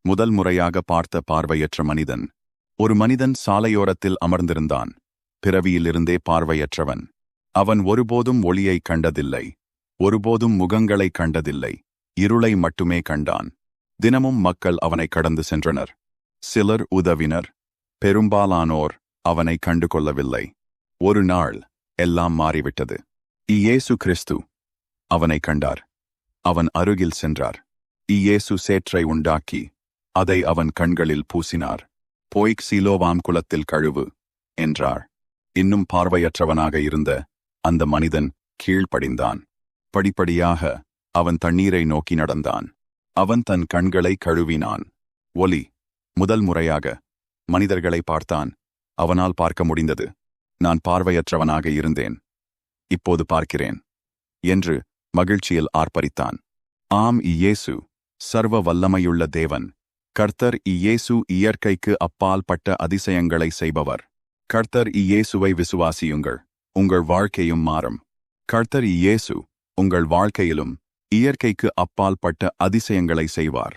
முதல் முறையாக பார்த்த பார்வையற்ற மனிதன். ஒரு மனிதன் சாலையோரத்தில் அமர்ந்திருந்தான். பிறவியிலிருந்தே பார்வையற்றவன். அவன் ஒருபோதும் ஒளியைக் கண்டதில்லை. ஒருபோதும் முகங்களைக் கண்டதில்லை. இருளை மட்டுமே கண்டான். தினமும் மக்கள் அவனை கடந்து சென்றனர். சிலர் உதவினர். பெரும்பாலானோர் அவனை கண்டு கொள்ளவில்லை. ஒரு நாள் எல்லாம் மாறிவிட்டது. இயேசு கிறிஸ்து அவனை கண்டார். அவன் அருகில் சென்றார். இயேசு சேற்றை உண்டாக்கி அதை அவன் கண்களில் பூசினார். போய்க் சீலோவாம் குளத்தில் கழுவு என்றார். இன்னும் பார்வையற்றவனாக இருந்த அந்த மனிதன் கீழ்ப்படிந்தான். படிப்படியாக அவன் தண்ணீரை நோக்கி நடந்தான். அவன் தன் கண்களை கழுவினான். ஒலி. முதல் முறையாக மனிதர்களை பார்த்தான். அவனால் பார்க்க முடிந்தது. நான் பார்வையற்றவனாக இருந்தேன், இப்போது பார்க்கிறேன் என்று மகிழ்ச்சியில் ஆர்ப்பரித்தான். ஆம், இயேசு சர்வ வல்லமையுள்ள தேவன். கர்த்தர் இயேசு இயற்கைக்கு அப்பால் பட்ட அதிசயங்களை செய்பவர். கர்த்தர் இயேசுவை விசுவாசியுங்கள், உங்கள் வாழ்க்கையும் மாறும். கர்த்தர் இயேசு உங்கள் வாழ்க்கையிலும் இயற்கைக்கு அப்பால் பட்ட அதிசயங்களை செய்வார்.